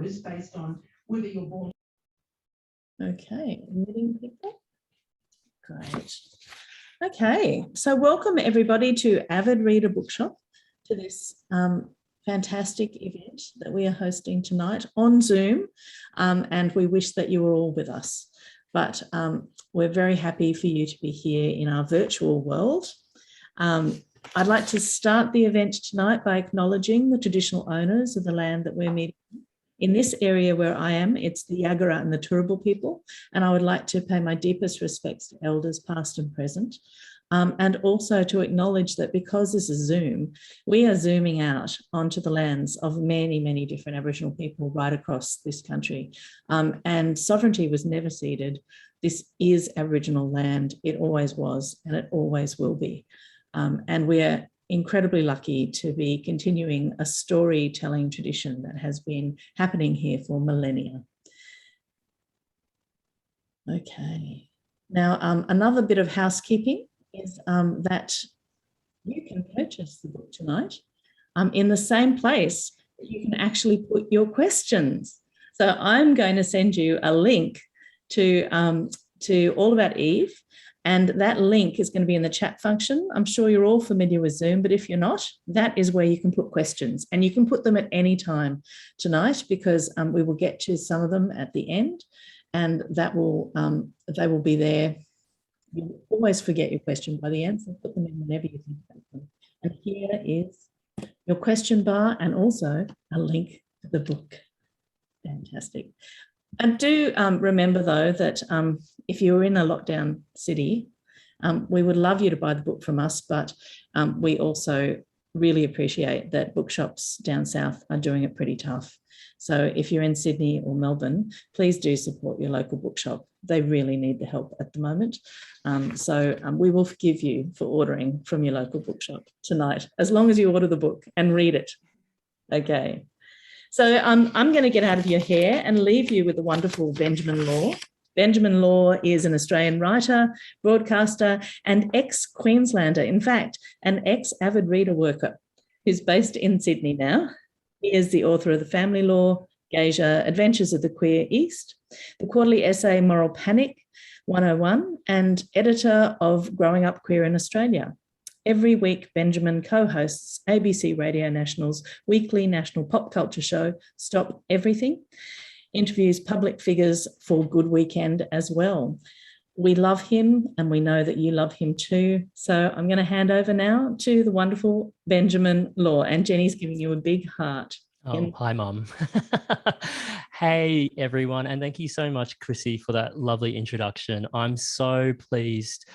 based on whether you're born. Okay, admitting people. Great. Okay, so welcome everybody to Avid Reader Bookshop, to this fantastic event that we are hosting tonight on Zoom, and we wish that you were all with us. But we're very happy for you to be here in our virtual world. I'd like to start the event tonight by acknowledging the traditional owners of the land that we're meeting. In this area where I am, it's the Yagara and the Turrbal people, and I would like to pay my deepest respects to elders past and present, and also to acknowledge that because this is Zoom, we are zooming out onto the lands of many, many different Aboriginal people right across this country, and sovereignty was never ceded. This is Aboriginal land. It always was, and it always will be. And we're incredibly lucky to be continuing a storytelling tradition that has been happening here for millennia. Okay, now another bit of housekeeping is that you can purchase the book tonight in the same place that you can actually put your questions. So I'm going to send you a link to All About Yves, and that link is going to be in the chat function. I'm sure you're all familiar with Zoom, but if you're not, that is where you can put questions, and you can put them at any time tonight, because we will get to some of them at the end, and that will they will be there. You always forget your question by the end, so put them in whenever you think about them. And here is your question bar, and also a link to the book. Fantastic. And do remember, though, that if you're in a lockdown city, we would love you to buy the book from us, but we also really appreciate that bookshops down south are doing it pretty tough. So if you're in Sydney or Melbourne, please do support your local bookshop. They really need the help at the moment. So we will forgive you for ordering from your local bookshop tonight, as long as you order the book and read it. Okay. So I'm going to get out of your hair and leave you with the wonderful Benjamin Law. Benjamin Law is an Australian writer, broadcaster, and ex-Queenslander, in fact, an ex-avid reader worker who's based in Sydney now. He is the author of The Family Law, Geisha, Adventures of the Queer East, the quarterly essay Moral Panic 101, and editor of Growing Up Queer in Australia. Every week, Benjamin co-hosts ABC Radio National's weekly national pop culture show, Stop Everything, interviews public figures for Good Weekend as well. We love him, and we know that you love him too. So I'm going to hand over now to the wonderful Benjamin Law, and Jenny's giving you a big heart. Oh, hi, Mum. Hey, everyone. And thank you so much, Chrissy, for that lovely introduction. I'm so pleased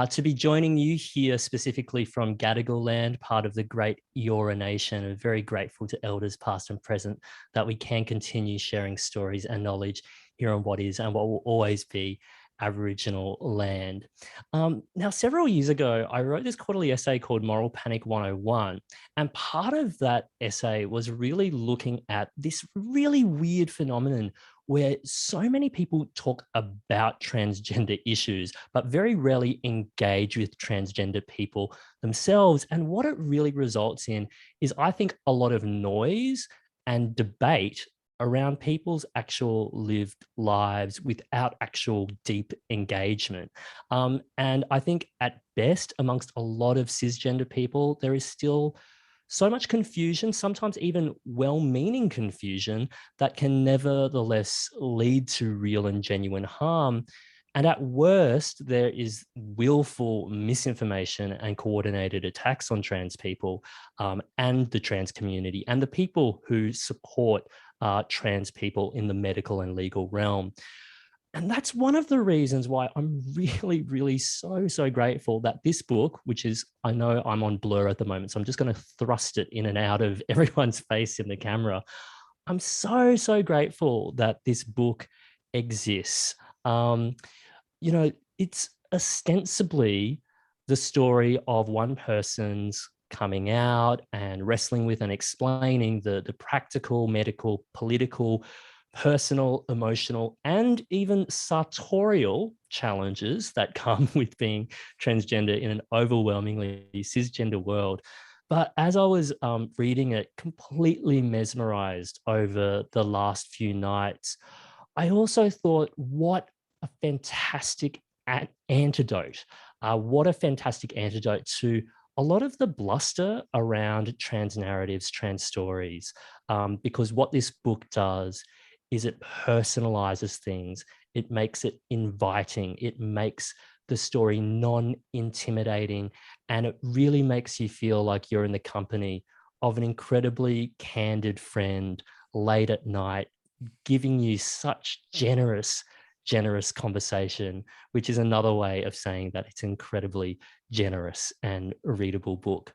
to be joining you here specifically from Gadigal land, part of the great Eora Nation. I'm very grateful to elders past and present that we can continue sharing stories and knowledge here on what is and what will always be Aboriginal land. Now, several years ago, I wrote this quarterly essay called Moral Panic 101. And part of that essay was really looking at this really weird phenomenon where so many people talk about transgender issues, but very rarely engage with transgender people themselves. And what it really results in is, I think, a lot of noise and debate around people's actual lived lives without actual deep engagement. And I think at best, amongst a lot of cisgender people, there is still so much confusion, sometimes even well-meaning confusion, that can nevertheless lead to real and genuine harm. And at worst, there is willful misinformation and coordinated attacks on trans people and the trans community and the people who support trans people in the medical and legal realm. And that's one of the reasons why I'm really, really so grateful that this book, which is, I know I'm on blur at the moment, so I'm just going to thrust it in and out of everyone's face in the camera. I'm so grateful that this book exists. You know, it's ostensibly the story of one person's coming out and wrestling with and explaining the practical, medical, political, personal, emotional, and even sartorial challenges that come with being transgender in an overwhelmingly cisgender world. But as I was reading it, completely mesmerized over the last few nights, I also thought, what a fantastic antidote. What a fantastic antidote to a lot of the bluster around trans narratives, trans stories, because what this book does is it personalizes things. It makes it inviting. It makes the story non-intimidating, and it really makes you feel like you're in the company of an incredibly candid friend late at night, giving you such generous conversation, which is another way of saying that it's incredibly generous and readable book.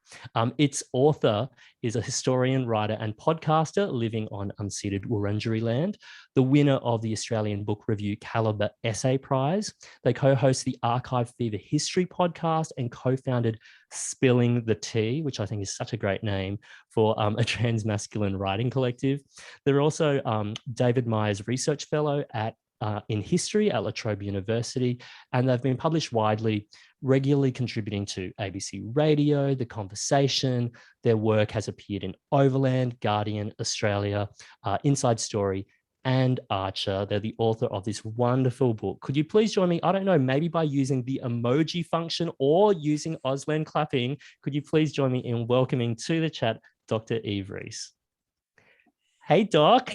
Its author is a historian, writer, and podcaster living on unceded Wurundjeri land, the winner of the Australian Book Review Calibre Essay Prize. They co-host the Archive Fever History podcast and co-founded Spilling the Tea, which I think is such a great name for a transmasculine writing collective. They're also David Myers Research Fellow in history at La Trobe University, and they've been published widely, regularly contributing to ABC Radio, The Conversation. Their work has appeared in Overland, Guardian, Australia, Inside Story, and Archer. They're the author of this wonderful book. Could you please join me? I don't know, maybe by using the emoji function or using Auslan clapping. Could you please join me in welcoming to the chat Dr. Yves Rees? Hey, Doc.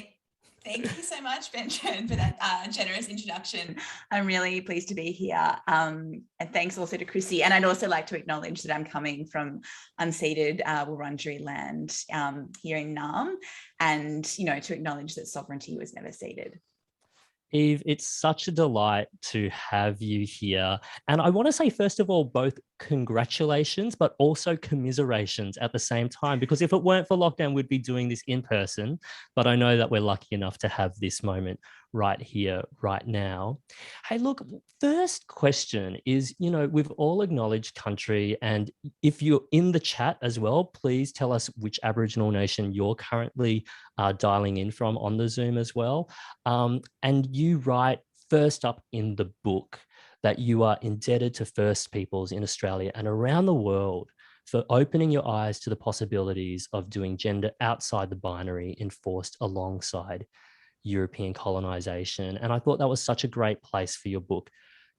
Thank you so much, Benjamin, for that generous introduction. I'm really pleased to be here. And thanks also to Chrissy. And I'd also like to acknowledge that I'm coming from unceded Wurundjeri land here in Naarm, and, to acknowledge that sovereignty was never ceded. Yves, it's such a delight to have you here. And I want to say, first of all, both congratulations, but also commiserations at the same time, because if it weren't for lockdown, we'd be doing this in person. But I know that we're lucky enough to have this moment right here, right now. Hey, look, first question is, we've all acknowledged country. And if you're in the chat as well, please tell us which Aboriginal nation you're currently dialing in from on the Zoom as well. And you write first up in the book that you are indebted to First Peoples in Australia and around the world for opening your eyes to the possibilities of doing gender outside the binary enforced alongside European colonization. And I thought that was such a great place for your book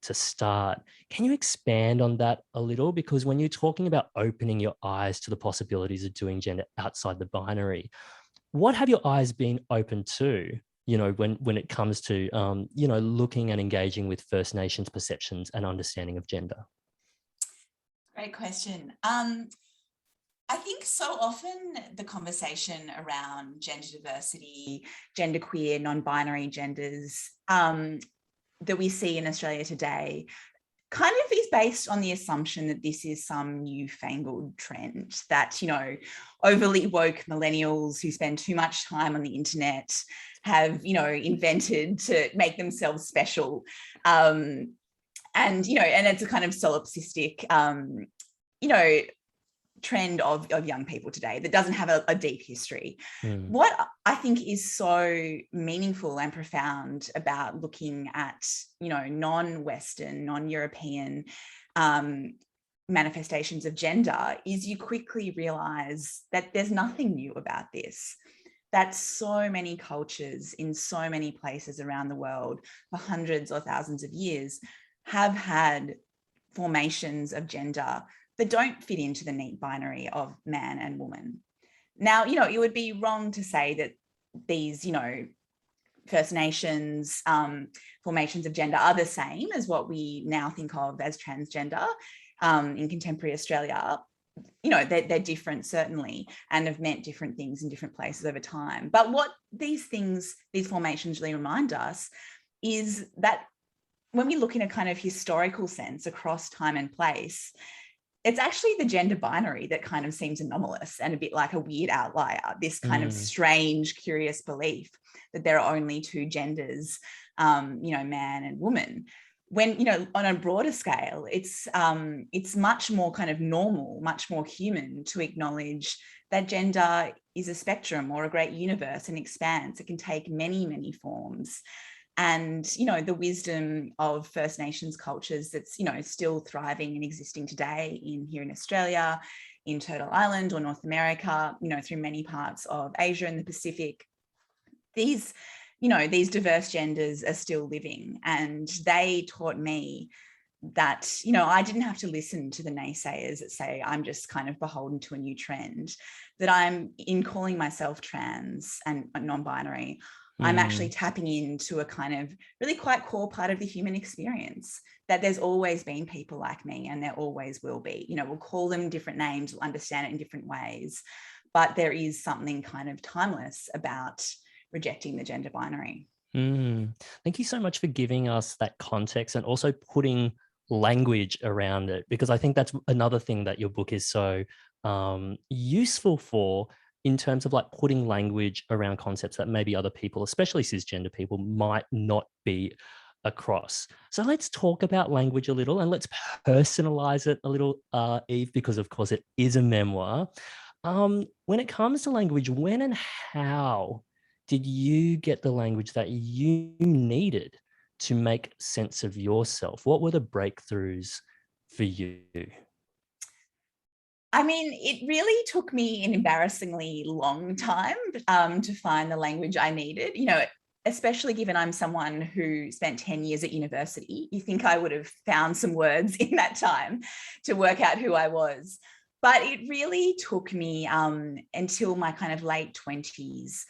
to start. Can you expand on that a little? Because when you're talking about opening your eyes to the possibilities of doing gender outside the binary, what have your eyes been open to, when it comes to, looking and engaging with First Nations perceptions and understanding of gender? Great question. I think so often the conversation around gender diversity, genderqueer, non-binary genders that we see in Australia today kind of is based on the assumption that this is some newfangled trend, that, overly woke millennials who spend too much time on the internet have, invented to make themselves special. And it's a kind of solipsistic, trend of young people today that doesn't have a deep history. What I think is so meaningful and profound about looking at, non-Western, non-European manifestations of gender is you quickly realize that there's nothing new about this, that so many cultures in so many places around the world for hundreds or thousands of years have had formations of gender that don't fit into the neat binary of man and woman. Now, it would be wrong to say that these, First Nations formations of gender are the same as what we now think of as transgender in contemporary Australia. They're different, certainly, and have meant different things in different places over time. But what these formations really remind us is that when we look in a kind of historical sense across time and place, it's actually the gender binary that kind of seems anomalous and a bit like a weird outlier, this kind of strange, curious belief that there are only two genders, man and woman. When, on a broader scale, it's much more kind of normal, much more human to acknowledge that gender is a spectrum or a great universe and expanse. It can take many, many forms. And, the wisdom of First Nations cultures that's, still thriving and existing today here in Australia, in Turtle Island or North America, through many parts of Asia and the Pacific, these diverse genders are still living. And they taught me that, I didn't have to listen to the naysayers that say I'm just kind of beholden to a new trend, that I'm, in calling myself trans and non-binary, I'm actually tapping into a kind of really quite core part of the human experience, that there's always been people like me and there always will be. We'll call them different names, we'll understand it in different ways, but there is something kind of timeless about rejecting the gender binary. Thank you so much for giving us that context and also putting language around it, because I think that's another thing that your book is so useful for, in terms of like putting language around concepts that maybe other people, especially cisgender people, might not be across. So let's talk about language a little, and let's personalize it a little, Eve, because of course it is a memoir. When it comes to language, when and how did you get the language that you needed to make sense of yourself? What were the breakthroughs for you? I mean, it really took me an embarrassingly long time to find the language I needed, especially given I'm someone who spent 10 years at university. You think I would have found some words in that time to work out who I was. But it really took me until my kind of late 20s,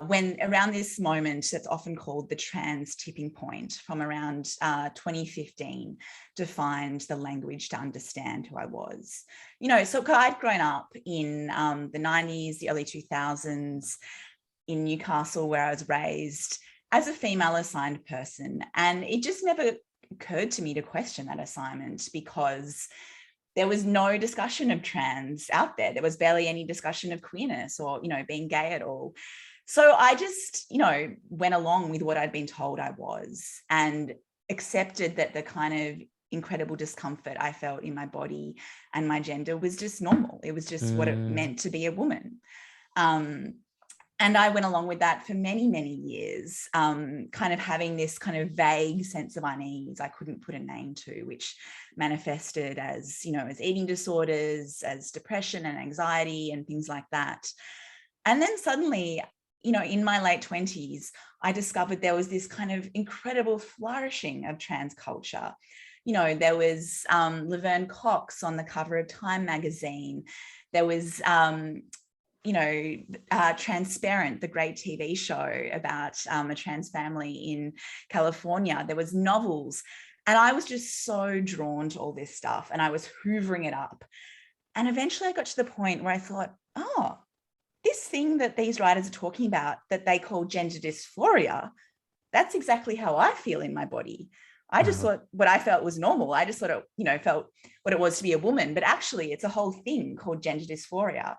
when around this moment that's often called the trans tipping point, from around 2015, to find the language to understand who I was. So I'd grown up in the 90s, the early 2000s, in Newcastle, where I was raised, as a female assigned person. And it just never occurred to me to question that assignment, because there was no discussion of trans out there. There was barely any discussion of queerness or, being gay at all. So I just, went along with what I'd been told I was, and accepted that the kind of incredible discomfort I felt in my body and my gender was just normal. It was just what it meant to be a woman. And I went along with that for many, many years, kind of having this kind of vague sense of unease I couldn't put a name to, which manifested as, as eating disorders, as depression and anxiety and things like that. And then suddenly, in my late 20s, I discovered there was this kind of incredible flourishing of trans culture. There was Laverne Cox on the cover of Time magazine. There was, Transparent, the great TV show about a trans family in California. There was novels. And I was just so drawn to all this stuff, and I was hoovering it up. And eventually I got to the point where I thought, oh, this thing that these writers are talking about that they call gender dysphoria, that's exactly how I feel in my body. I just thought what I felt was normal. I just thought it, felt what it was to be a woman, but actually it's a whole thing called gender dysphoria.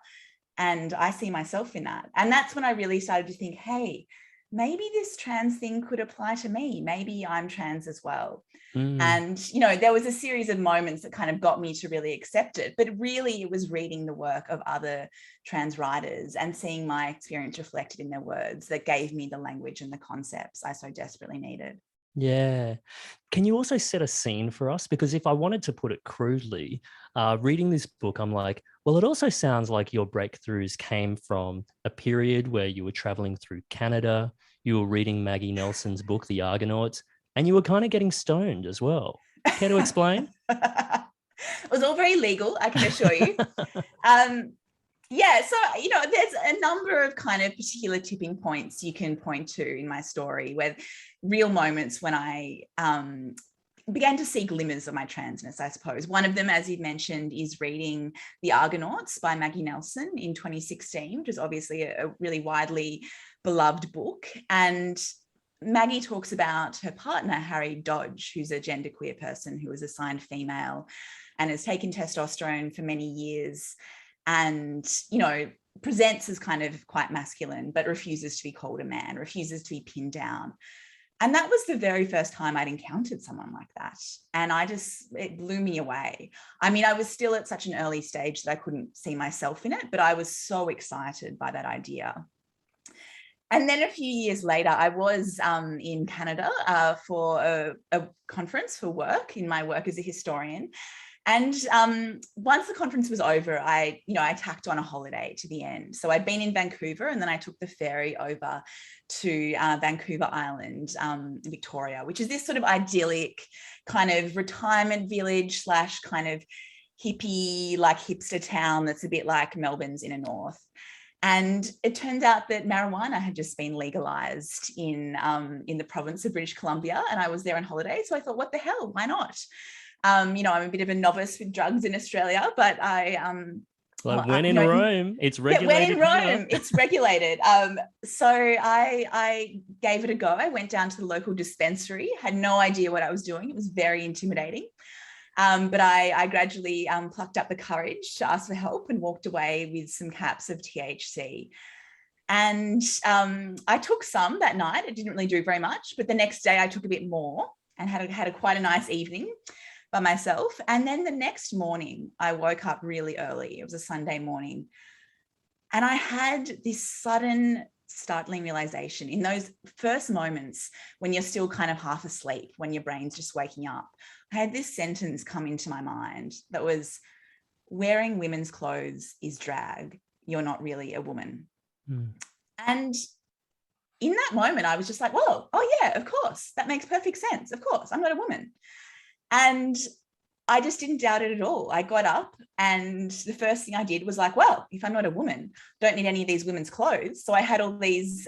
And I see myself in that. And that's when I really started to think, hey, maybe this trans thing could apply to me. Maybe I'm trans as well. And, there was a series of moments that kind of got me to really accept it. But really, it was reading the work of other trans writers and seeing my experience reflected in their words that gave me the language and the concepts I so desperately needed. Yeah. Can you also set a scene for us? Because if I wanted to put it crudely, reading this book, I'm like, well, it also sounds like your breakthroughs came from a period where you were traveling through Canada, you were reading Maggie Nelson's book, The Argonauts, and you were kind of getting stoned as well. Care to explain? It was all very legal, I can assure you. Yeah, so, there's a number of kind of particular tipping points you can point to in my story, where real moments when I began to see glimmers of my transness, I suppose. One of them, as you've mentioned, is reading The Argonauts by Maggie Nelson in 2016, which is obviously a really widely beloved book. And Maggie talks about her partner, Harry Dodge, who's a genderqueer person who was assigned female and has taken testosterone for many years, and, presents as kind of quite masculine, but refuses to be called a man, refuses to be pinned down. And that was the very first time I'd encountered someone like that. And it blew me away. I mean, I was still at such an early stage that I couldn't see myself in it, but I was so excited by that idea. And then a few years later, I was in Canada for a conference for work, in my work as a historian. And once the conference was over, I tacked on a holiday to the end. So I'd been in Vancouver, and then I took the ferry over to Vancouver Island, Victoria, which is this sort of idyllic kind of retirement village / kind of hippie, like hipster town that's a bit like Melbourne's inner north. And it turned out that marijuana had just been legalized in the province of British Columbia, and I was there on holiday. So I thought, what the hell? Why not? I'm a bit of a novice with drugs in Australia, but when in Rome, it's regulated. When in Rome, it's regulated. So I gave it a go. I went down to the local dispensary, had no idea what I was doing. It was very intimidating. But I gradually plucked up the courage to ask for help and walked away with some caps of THC. And I took some that night. It didn't really do very much, but the next day I took a bit more and had quite a nice evening by myself. And then the next morning I woke up really early. It was a Sunday morning. And I had this sudden startling realization in those first moments when you're still kind of half asleep, when your brain's just waking up. I had this sentence come into my mind that was, wearing women's clothes is drag. You're not really a woman. And in that moment, I was just like, whoa, oh yeah, of course. That makes perfect sense. Of course, I'm not a woman. And I just didn't doubt it at all. I got up, and the first thing I did was like, well, if I'm not a woman, don't need any of these women's clothes. So I had all these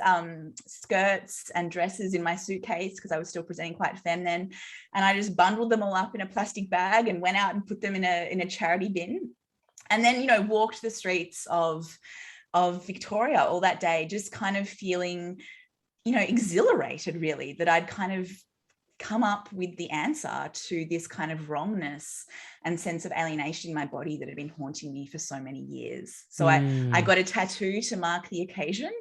skirts and dresses in my suitcase because I was still presenting quite feminine. And I just bundled them all up in a plastic bag and went out and put them in a charity bin. And then, walked the streets of Victoria all that day, just kind of feeling, exhilarated really, that I'd kind of come up with the answer to this kind of wrongness and sense of alienation in my body that had been haunting me for so many years. So I got a tattoo to mark the occasion.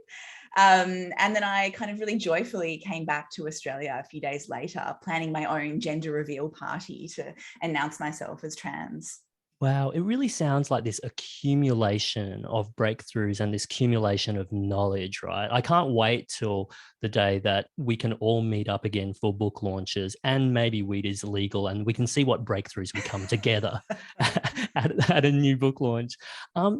And then I kind of really joyfully came back to Australia a few days later, planning my own gender reveal party to announce myself as trans. Wow, it really sounds like this accumulation of breakthroughs and this accumulation of knowledge, right? I can't wait till the day that we can all meet up again for book launches and maybe weed is legal and we can see what breakthroughs we come together at a new book launch.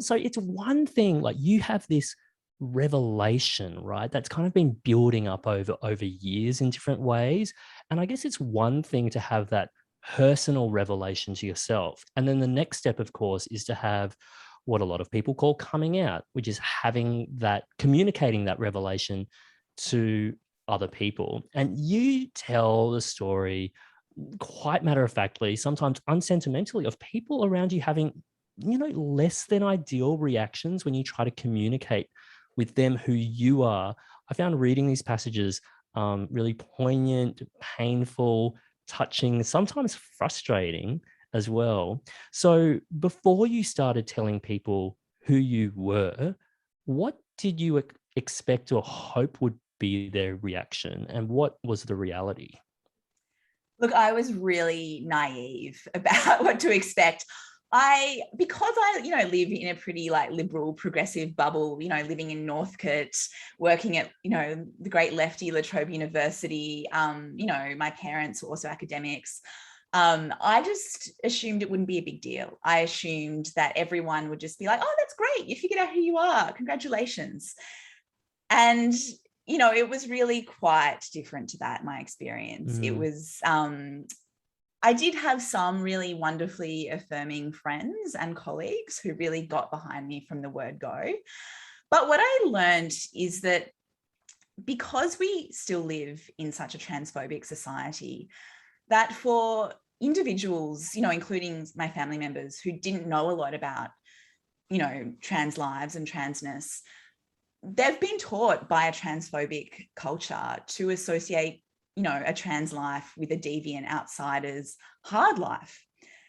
So it's one thing, like you have this revelation, right? That's kind of been building up over years in different ways. And I guess it's one thing to have that personal revelation to yourself. And then the next step, of course, is to have what a lot of people call coming out, which is communicating that revelation to other people. And you tell the story quite matter-of-factly, sometimes unsentimentally, of people around you having, less than ideal reactions when you try to communicate with them who you are. I found reading these passages really poignant, painful, touching, sometimes frustrating as well. So before you started telling people who you were, what did you expect or hope would be their reaction, and what was the reality? Look, I was really naive about what to expect. Because I live in a pretty liberal, progressive bubble, living in Northcote, working at, the great lefty La Trobe University, my parents were also academics. I just assumed it wouldn't be a big deal. I assumed that everyone would just be like, oh, that's great. You figured out who you are. Congratulations. And, it was really quite different to that, my experience. It was, I did have some really wonderfully affirming friends and colleagues who really got behind me from the word go. But what I learned is that because we still live in such a transphobic society, that for individuals, including my family members who didn't know a lot about, trans lives and transness, they've been taught by a transphobic culture to associate a trans life with a deviant outsider's hard life.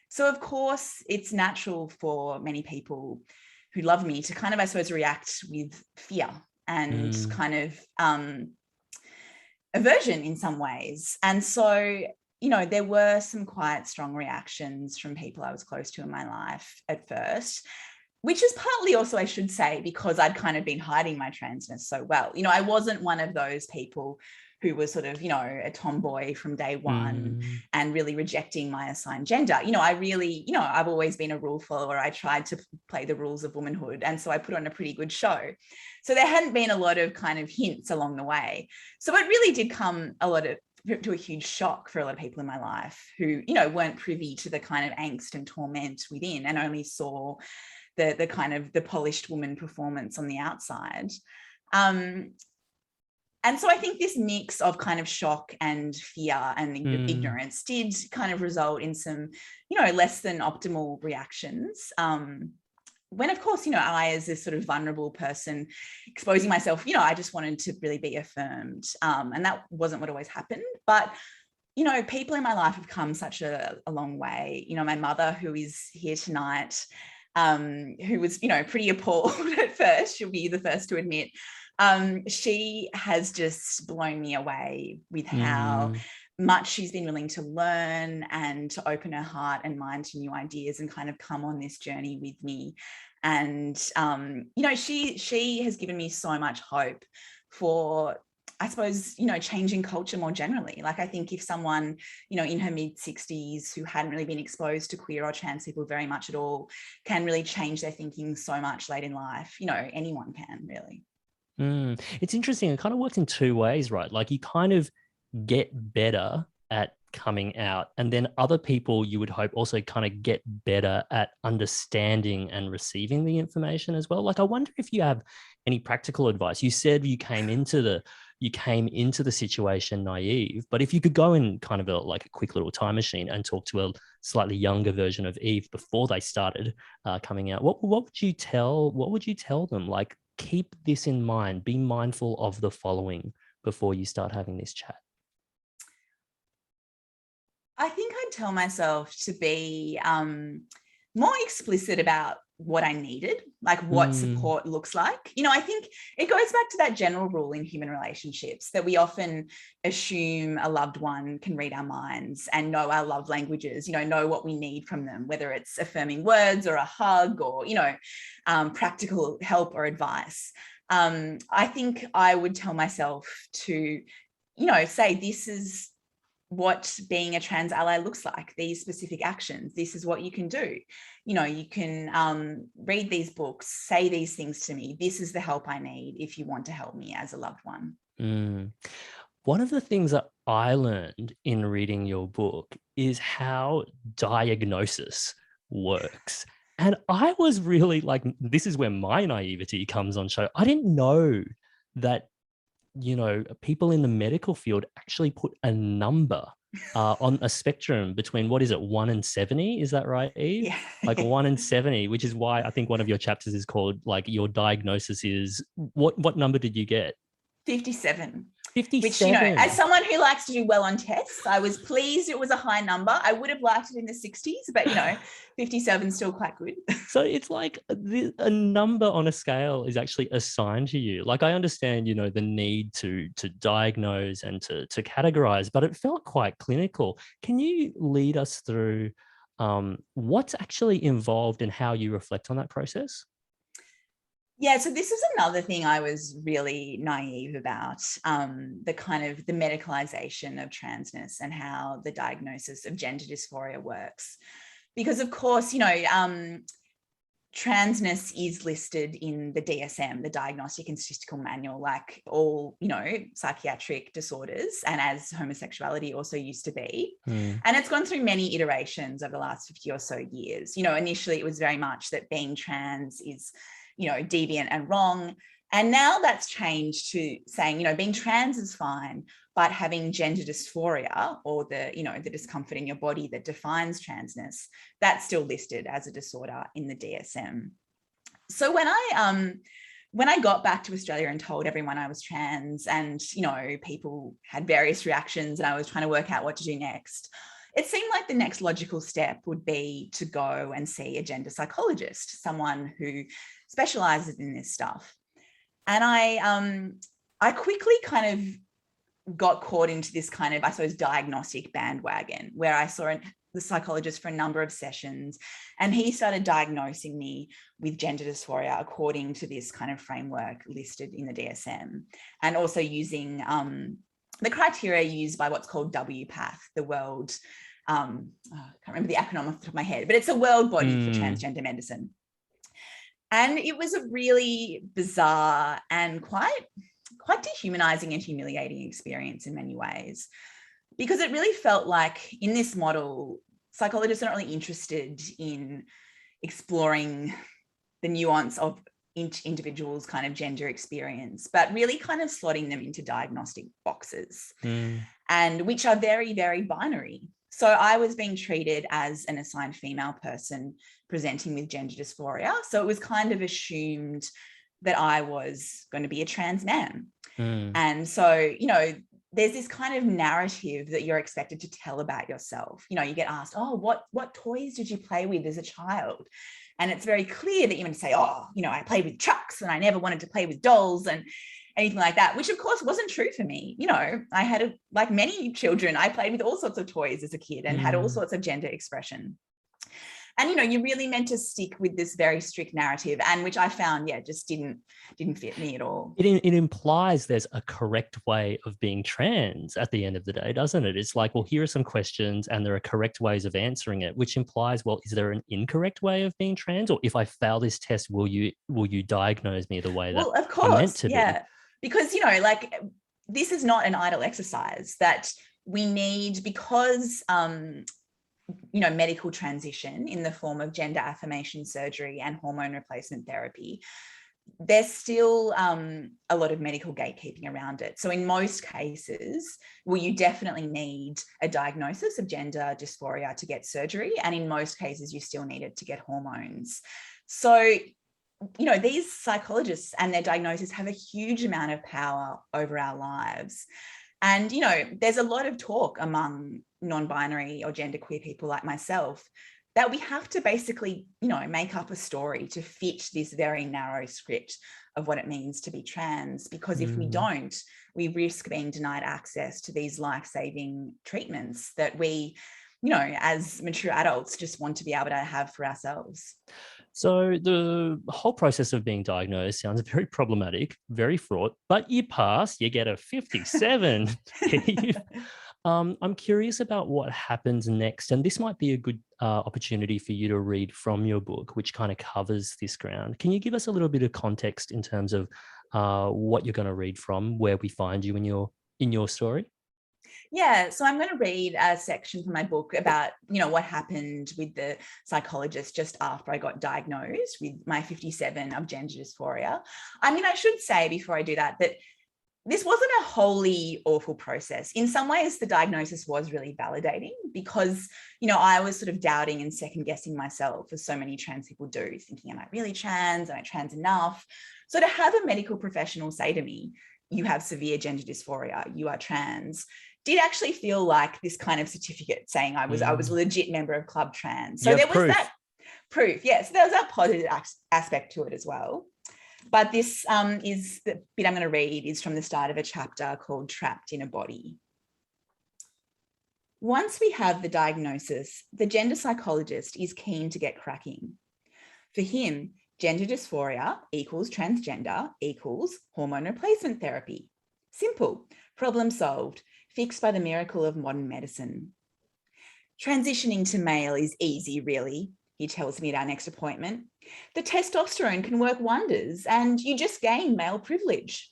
So of course, it's natural for many people who love me to kind of, I suppose, react with fear and kind of aversion in some ways. And so, there were some quite strong reactions from people I was close to in my life at first. which is partly also, I should say, because I'd kind of been hiding my transness so well. You know, I wasn't one of those people who was sort of, you know, a tomboy from day one and really rejecting my assigned gender. You know, I really, you know, I've always been a rule follower. I tried to play the rules of womanhood. And so I put on a pretty good show. So there hadn't been a lot of kind of hints along the way. So it really did come to a huge shock for a lot of people in my life who, you know, weren't privy to the kind of angst and torment within and only saw the kind of the polished woman performance on the outside. And so I think this mix of kind of shock and fear and ignorance did kind of result in some, you know, less than optimal reactions. When, of course, you know, I, as this sort of vulnerable person exposing myself, you know, I just wanted to really be affirmed. And that wasn't what always happened. But, you know, people in my life have come such a long way. You know, my mother, who is here tonight, who was, you know, pretty appalled at first, she'll be the first to admit, she has just blown me away with how much she's been willing to learn and to open her heart and mind to new ideas and kind of come on this journey with me. And, you know, she has given me so much hope for, I suppose, you know, changing culture more generally. Like, I think if someone, you know, in her mid-60s who hadn't really been exposed to queer or trans people very much at all can really change their thinking so much late in life, you know, anyone can really. It's interesting. It kind of works in two ways, right? Like, you kind of get better at coming out, and then other people, you would hope, also kind of get better at understanding and receiving the information as well. Like, I wonder if you have any practical advice. You said you came into the situation naive, but if you could go in kind of a quick little time machine and talk to a slightly younger version of Eve before they started coming out, what would you tell them? Like, keep this in mind, be mindful of the following before you start having this chat. I think I'd tell myself to be more explicit about what I needed, like what support looks like. You know, I think it goes back to that general rule in human relationships that we often assume a loved one can read our minds and know our love languages, you know what we need from them, whether it's affirming words or a hug or, you know, practical help or advice. I think I would tell myself to, you know, say, this is what being a trans ally looks like, these specific actions, this is what you can do. You know, you can read these books, say these things to me. This is the help I need if you want to help me as a loved one. One of the things that I learned in reading your book is how diagnosis works. And I was really like, this is where my naivety comes on show. I didn't know that, you know, people in the medical field actually put a number on a spectrum between, what is it, 1 and 70? Is that right, Eve? Yeah. Like 1 and 70, which is why I think one of your chapters is called, like, your diagnosis is, what number did you get? 57. 57. Which, you know, as someone who likes to do well on tests, I was pleased it was a high number. I would have liked it in the 60s, but, you know, 57 is still quite good. So it's like a number on a scale is actually assigned to you. Like, I understand, you know, the need to diagnose and to categorize, but it felt quite clinical. Can you lead us through what's actually involved in how you reflect on that process? Yeah, so this is another thing I was really naive about, the kind of the medicalization of transness and how the diagnosis of gender dysphoria works. Because, of course, you know, transness is listed in the DSM, the Diagnostic and Statistical Manual, like all, you know, psychiatric disorders, and as homosexuality also used to be. And it's gone through many iterations over the last 50 or so years. You know, initially it was very much that being trans is, you know, deviant and wrong. And now that's changed to saying, you know, being trans is fine, but having gender dysphoria, or the, you know, the discomfort in your body that defines transness, that's still listed as a disorder in the DSM. So when I got back to Australia and told everyone I was trans, and, you know, people had various reactions and I was trying to work out what to do next, it seemed like the next logical step would be to go and see a gender psychologist, someone who specializes in this stuff. And I quickly kind of got caught into this kind of, I suppose, diagnostic bandwagon, where I saw the psychologist for a number of sessions, and he started diagnosing me with gender dysphoria according to this kind of framework listed in the DSM, and also using the criteria used by what's called WPATH, the World, I can't remember the acronym off the top of my head, but it's a world body for transgender medicine. And it was a really bizarre and quite dehumanizing and humiliating experience in many ways, because it really felt like in this model, psychologists are not really interested in exploring the nuance of individuals' kind of gender experience, but really kind of slotting them into diagnostic boxes, and which are very, very binary. So I was being treated as an assigned female person presenting with gender dysphoria. So it was kind of assumed that I was going to be a trans man. And so, you know, there's this kind of narrative that you're expected to tell about yourself. You know, you get asked, oh, what toys did you play with as a child? And it's very clear that you're going to say, oh, you know, I played with trucks and I never wanted to play with dolls and anything like that, which of course wasn't true for me. You know, I had, like many children, I played with all sorts of toys as a kid and had all sorts of gender expression. And, you know, you're really meant to stick with this very strict narrative, and which I found, just didn't fit me at all. It implies there's a correct way of being trans at the end of the day, doesn't it? It's like, well, here are some questions and there are correct ways of answering it, which implies, well, is there an incorrect way of being trans? Or if I fail this test, will you diagnose me the way that of course, I'm meant to be? Because, you know, like, this is not an idle exercise that we need, because you know, medical transition in the form of gender affirmation surgery and hormone replacement therapy, there's still a lot of medical gatekeeping around it. So in most cases, well, you definitely need a diagnosis of gender dysphoria to get surgery. And in most cases, you still need it to get hormones. So, you know, these psychologists and their diagnosis have a huge amount of power over our lives. And, you know, there's a lot of talk among non-binary or genderqueer people like myself that we have to basically, you know, make up a story to fit this very narrow script of what it means to be trans, because if we don't, we risk being denied access to these life-saving treatments that we, you know, as mature adults just want to be able to have for ourselves. So the whole process of being diagnosed sounds very problematic, very fraught, but you pass, you get a 57. I'm curious about what happens next, and this might be a good opportunity for you to read from your book, which kind of covers this ground. Can you give us a little bit of context in terms of what you're going to read from, where we find you in your story? Yeah, so I'm going to read a section from my book about, you know, what happened with the psychologist just after I got diagnosed with my 57 of gender dysphoria. I mean, I should say before I do that this wasn't a wholly awful process. In some ways, the diagnosis was really validating because, you know, I was sort of doubting and second guessing myself, as so many trans people do, thinking, am I really trans? Am I trans enough? So to have a medical professional say to me, you have severe gender dysphoria, you are trans, did actually feel like this kind of certificate saying I was a legit member of Club Trans. So there was that proof. Yes, there was that positive aspect to it as well. But this is the bit I'm going to read is from the start of a chapter called Trapped in a Body. Once we have the diagnosis, the gender psychologist is keen to get cracking. For him, gender dysphoria equals transgender equals hormone replacement therapy. Simple, problem solved, fixed by the miracle of modern medicine. Transitioning to male is easy, really, he tells me at our next appointment. The testosterone can work wonders and you just gain male privilege.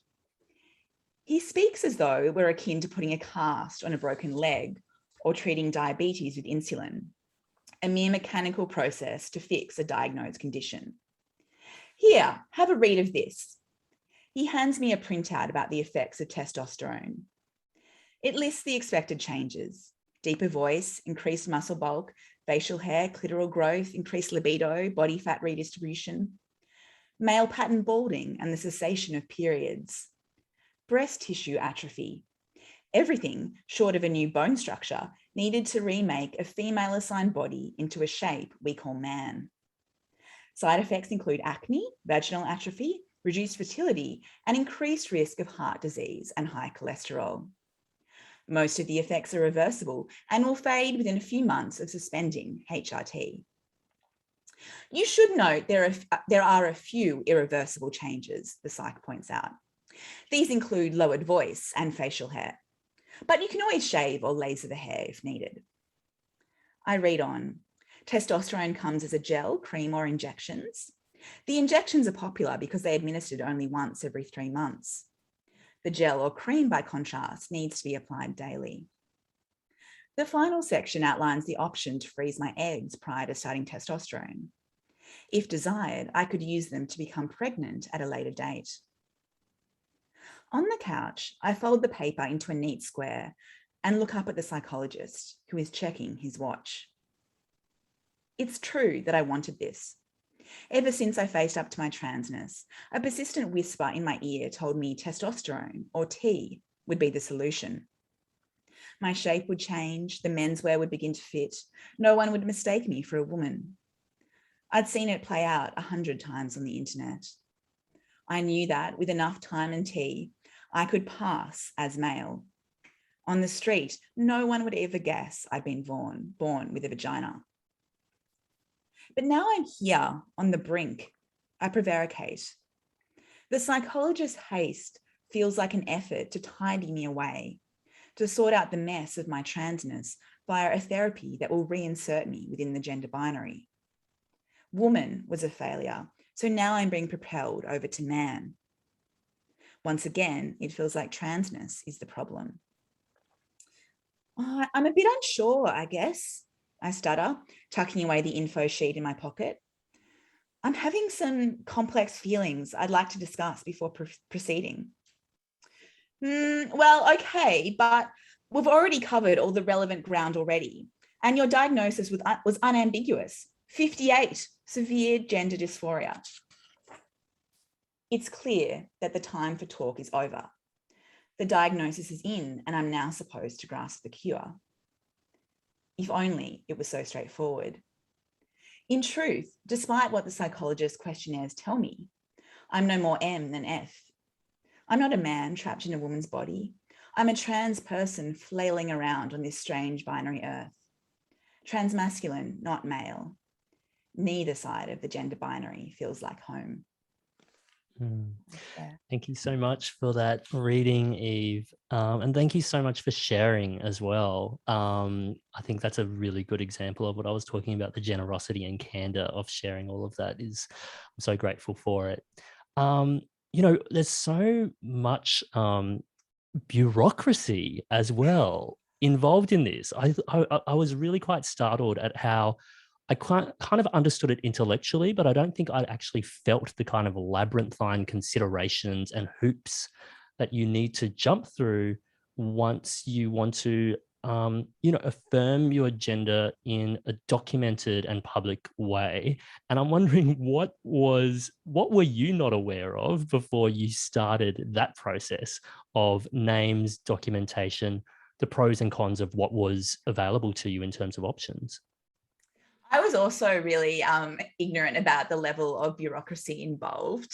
He speaks as though we're akin to putting a cast on a broken leg or treating diabetes with insulin, a mere mechanical process to fix a diagnosed condition. Here, have a read of this. He hands me a printout about the effects of testosterone. It lists the expected changes: deeper voice, increased muscle bulk, facial hair, clitoral growth, increased libido, body fat redistribution, male pattern balding and the cessation of periods, breast tissue atrophy, everything short of a new bone structure needed to remake a female-assigned body into a shape we call man. Side effects include acne, vaginal atrophy, reduced fertility, and increased risk of heart disease and high cholesterol. Most of the effects are reversible and will fade within a few months of suspending HRT. You should note there are a few irreversible changes, the psych points out. These include lowered voice and facial hair, but you can always shave or laser the hair if needed. I read on. Testosterone comes as a gel, cream, or injections. The injections are popular because they're administered only once every 3 months. The gel or cream, by contrast, needs to be applied daily. The final section outlines the option to freeze my eggs prior to starting testosterone. If desired, I could use them to become pregnant at a later date. On the couch, I fold the paper into a neat square and look up at the psychologist, who is checking his watch. It's true that I wanted this. Ever since I faced up to my transness, a persistent whisper in my ear told me testosterone, or T, would be the solution. My shape would change, the menswear would begin to fit, no one would mistake me for a woman. I'd seen it play out 100 times on the internet. I knew that with enough time and tea, I could pass as male. On the street, no one would ever guess I'd been born with a vagina. But now I'm here on the brink. I prevaricate. The psychologist's haste feels like an effort to tidy me away, to sort out the mess of my transness via a therapy that will reinsert me within the gender binary. Woman was a failure, so now I'm being propelled over to man. Once again, it feels like transness is the problem. I'm a bit unsure, I guess, I stutter, tucking away the info sheet in my pocket. I'm having some complex feelings I'd like to discuss before proceeding. Well, okay, but we've already covered all the relevant ground already, and your diagnosis was unambiguous. 58, severe gender dysphoria. It's clear that the time for talk is over. The diagnosis is in, and I'm now supposed to grasp the cure. If only it was so straightforward. In truth, despite what the psychologist's questionnaires tell me, I'm no more M than F. I'm not a man trapped in a woman's body. I'm a trans person flailing around on this strange binary earth. Transmasculine, not male. Neither side of the gender binary feels like home. Thank you so much for that reading, Eve. And thank you so much for sharing as well. I think that's a really good example of what I was talking about, the generosity and candor of sharing all of that. I'm so grateful for it. There's so much bureaucracy as well involved in this. I was really quite startled at how I kind of understood it intellectually, but I don't think I actually felt the kind of labyrinthine considerations and hoops that you need to jump through once you want to, affirm your gender in a documented and public way. And I'm wondering what were you not aware of before you started that process of names, documentation, the pros and cons of what was available to you in terms of options? I was also really ignorant about the level of bureaucracy involved.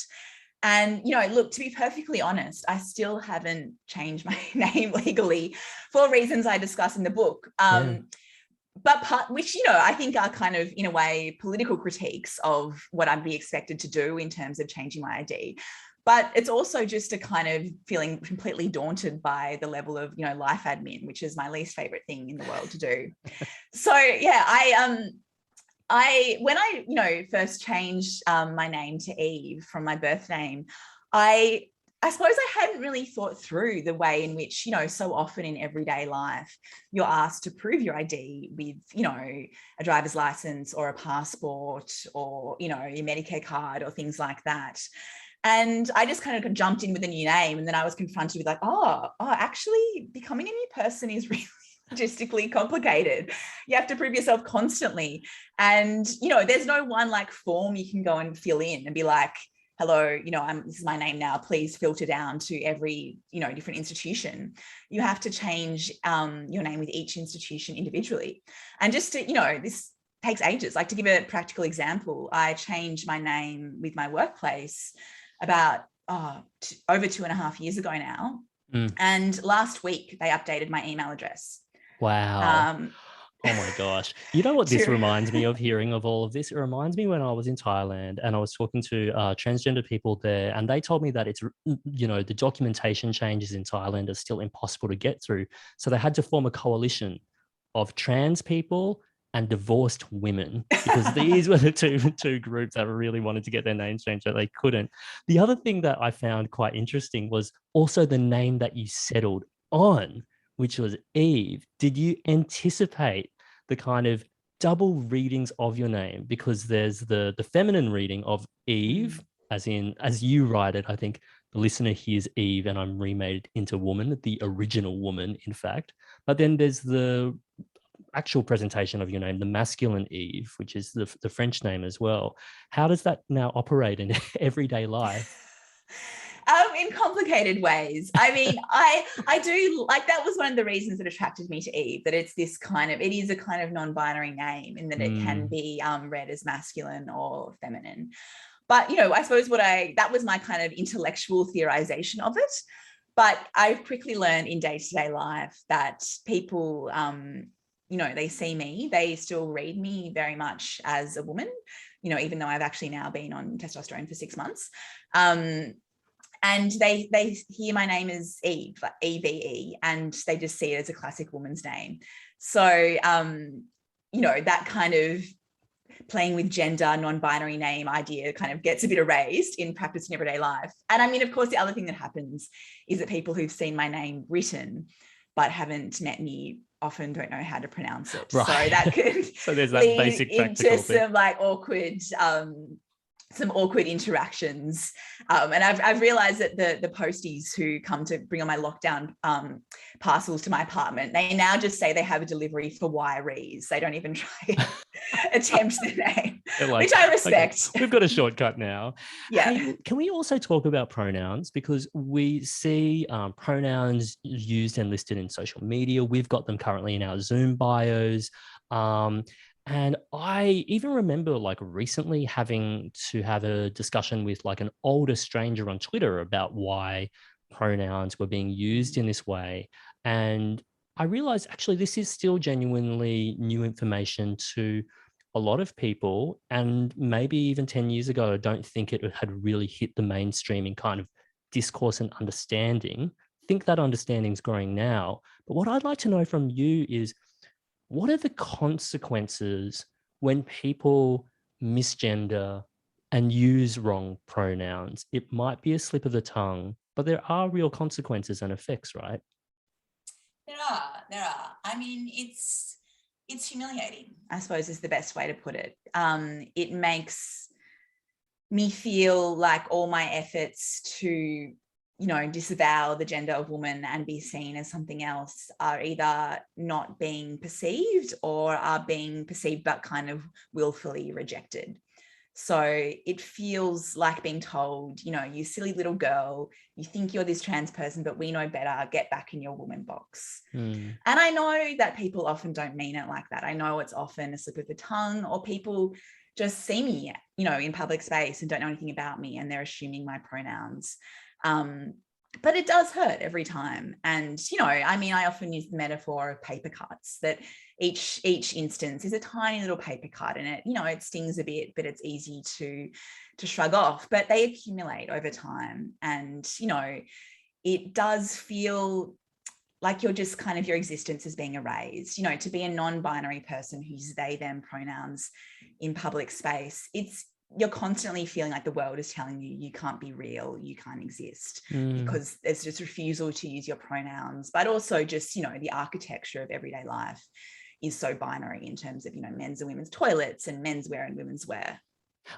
And, look, to be perfectly honest, I still haven't changed my name legally for reasons I discuss in the book. But which, I think are kind of, in a way, political critiques of what I'd be expected to do in terms of changing my ID. But it's also just a kind of feeling completely daunted by the level of, life admin, which is my least favorite thing in the world to do. So, yeah, when I first changed my name to Eve from my birth name, I suppose I hadn't really thought through the way in which, so often in everyday life, you're asked to prove your ID with, a driver's license or a passport or, your Medicare card or things like that. And I just kind of jumped in with a new name, and then I was confronted with actually becoming a new person is really logistically complicated. You have to prove yourself constantly. And, there's no one form you can go and fill in and be like, hello, this is my name now, please filter down to every, different institution. You have to change your name with each institution individually. And just to, this takes ages. To give a practical example, I changed my name with my workplace about over 2.5 years ago now. And last week they updated my email address. Wow. Oh my gosh. You know what this to- reminds me of, hearing of all of this? It reminds me when I was in Thailand and I was talking to transgender people there, and they told me that it's, the documentation changes in Thailand are still impossible to get through. So they had to form a coalition of trans people and divorced women, because these were the two groups that really wanted to get their names changed, but they couldn't. The other thing that I found quite interesting was also the name that you settled on, which was Eve. Did you anticipate the kind of double readings of your name? Because there's the feminine reading of Eve, as you write it, I think the listener hears Eve and I'm remade into woman, the original woman, in fact. But then there's the actual presentation of your name, the masculine Eve, which is the French name as well. How does that now operate in everyday life? In complicated ways. I mean, I do like, that was one of the reasons that attracted me to Eve, that it is a kind of non-binary name, in that it can be read as masculine or feminine. But, I suppose that was my kind of intellectual theorization of it. But I've quickly learned in day-to-day life that people, they see me, they still read me very much as a woman, even though I've actually now been on testosterone for 6 months. And they hear my name as Eve, like EVE, and they just see it as a classic woman's name. So, that kind of playing with gender, non-binary name idea kind of gets a bit erased in practice in everyday life. And I mean, of course, the other thing that happens is that people who've seen my name written but haven't met me often don't know how to pronounce it. Right. So that could so there's that lead basic into thing. some like awkward interactions. And I've realized that the posties who come to bring on my lockdown parcels to my apartment, they now just say they have a delivery for Y Rees. They don't even try attempt the name, like, which I respect. Okay, we've got a shortcut now. Yeah. Hey, can we also talk about pronouns? Because we see pronouns used and listed in social media. We've got them currently in our Zoom bios. And I even remember like recently having to have a discussion with like an older stranger on Twitter about why pronouns were being used in this way. And I realized actually this is still genuinely new information to a lot of people. And maybe even 10 years ago, I don't think it had really hit the mainstream in kind of discourse and understanding. I think that understanding is growing now. But what I'd like to know from you is, what are the consequences when people misgender and use wrong pronouns? It might be a slip of the tongue, but there are real consequences and effects, right? There are. I mean, it's humiliating, I suppose, is the best way to put it. It makes me feel like all my efforts to disavow the gender of woman and be seen as something else are either not being perceived or are being perceived but kind of willfully rejected. So it feels like being told, you silly little girl, you think you're this trans person, but we know better, get back in your woman box. And I know that people often don't mean it like that. I know it's often a slip of the tongue, or people just see me, in public space and don't know anything about me and they're assuming my pronouns. But it does hurt every time. And, I often use the metaphor of paper cuts, that each instance is a tiny little paper cut, and it stings a bit, but it's easy to shrug off, but they accumulate over time. And, it does feel like you're just kind of, your existence is being erased. To be a non-binary person who uses they, them pronouns in public space, you're constantly feeling like the world is telling you you can't be real, you can't exist, because there's just refusal to use your pronouns. But also just, the architecture of everyday life is so binary in terms of, men's and women's toilets and menswear and women's wear.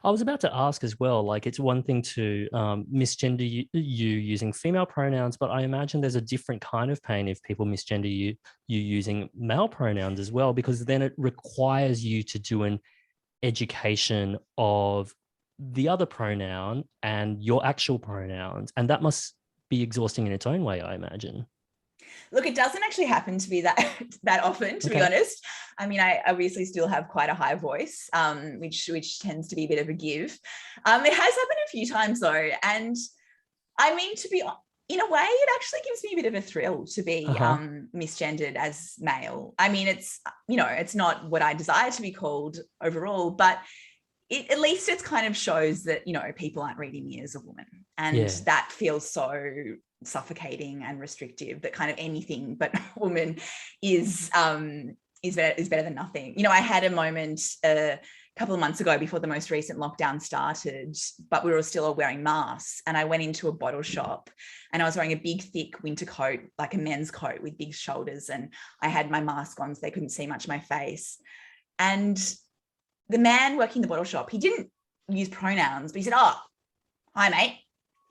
I was about to ask as well, like, it's one thing to misgender you using female pronouns, but I imagine there's a different kind of pain if people misgender you using male pronouns as well, because then it requires you to do an education of the other pronoun and your actual pronouns, and that must be exhausting in its own way, I imagine. Look, it doesn't actually happen to be that often, to be honest. I mean, I obviously still have quite a high voice, which tends to be a bit of a give. It has happened a few times though, and I mean, in a way, it actually gives me a bit of a thrill to be misgendered as male. I mean, it's, you know, it's not what I desire to be called overall, but at least it kind of shows that, you know, people aren't reading me as a woman. And that feels so suffocating and restrictive, that kind of anything but woman is better than nothing. You know, I had a moment a couple of months ago before the most recent lockdown started, but we were still all wearing masks. And I went into a bottle shop and I was wearing a big, thick winter coat, like a men's coat with big shoulders. And I had my mask on so they couldn't see much of my face. And the man working the bottle shop, he didn't use pronouns, but he said, "Oh, hi, mate,"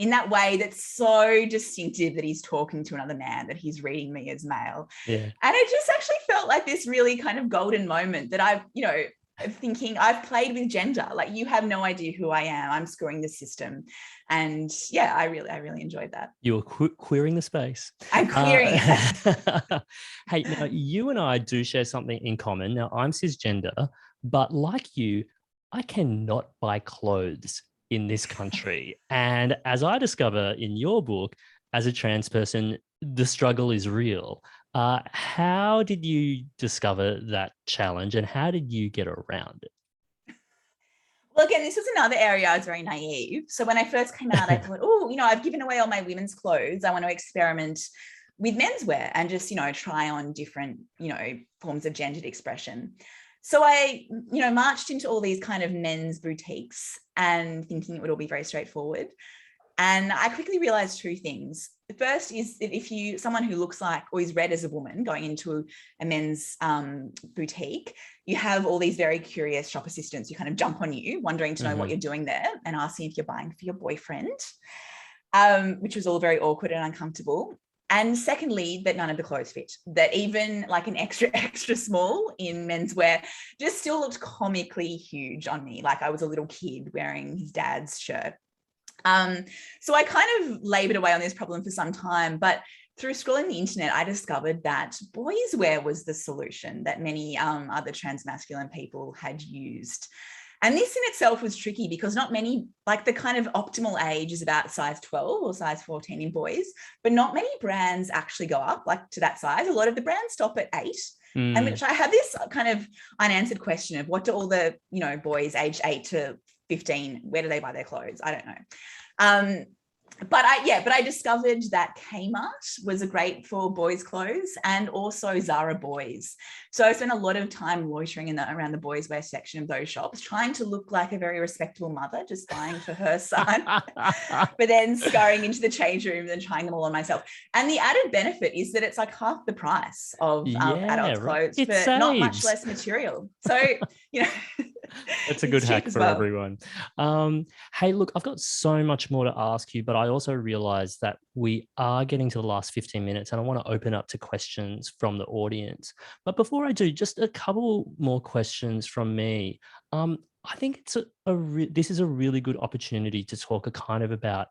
in that way that's so distinctive that he's talking to another man, that he's reading me as male. Yeah. And it just actually felt like this really kind of golden moment that I've, you know, thinking I've played with gender. Like, you have no idea who I am. I'm screwing the system. And yeah, I really enjoyed that. You were queering the space. I'm queering it. Hey, now you and I do share something in common. Now, I'm cisgender, but like you, I cannot buy clothes in this country. And as I discover in your book, as a trans person, the struggle is real. How did you discover that challenge and how did you get around it? Well, again, this was another area I was very naive. So when I first came out, I thought, oh, you know, I've given away all my women's clothes. I want to experiment with menswear and just, you know, try on different, you know, forms of gendered expression. So I, you know, marched into all these kind of men's boutiques and thinking it would all be very straightforward. And I quickly realized two things. The first is that if you, someone who looks like or is read as a woman going into a men's boutique, you have all these very curious shop assistants who kind of jump on you, wondering to know what you're doing there and asking if you're buying for your boyfriend, which was all very awkward and uncomfortable. And secondly, that none of the clothes fit, that even like an extra small in menswear just still looked comically huge on me. Like I was a little kid wearing his dad's shirt. So I kind of labored away on this problem for some time, but through scrolling the internet, I discovered that boys' wear was the solution that many other transmasculine people had used. And this in itself was tricky because not many, like the kind of optimal age is about size 12 or size 14 in boys, but not many brands actually go up like to that size. A lot of the brands stop at 8. And which I have this kind of unanswered question of what do all the, you know, boys aged 8 to 15, where do they buy their clothes? I don't know. But I discovered that Kmart was a great for boys' clothes and also Zara boys. So I spent a lot of time loitering around the boys' wear section of those shops, trying to look like a very respectable mother, just buying for her son, but then scurrying into the change room and trying them all on myself. And the added benefit is that it's like half the price of adult clothes for not much less material. So, you know, that's a good hack for everyone. Hey, look, I've got so much more to ask you, but I also realized that we are getting to the last 15 minutes and I want to open up to questions from the audience. But before I do, just a couple more questions from me. I think it's this is a really good opportunity to talk about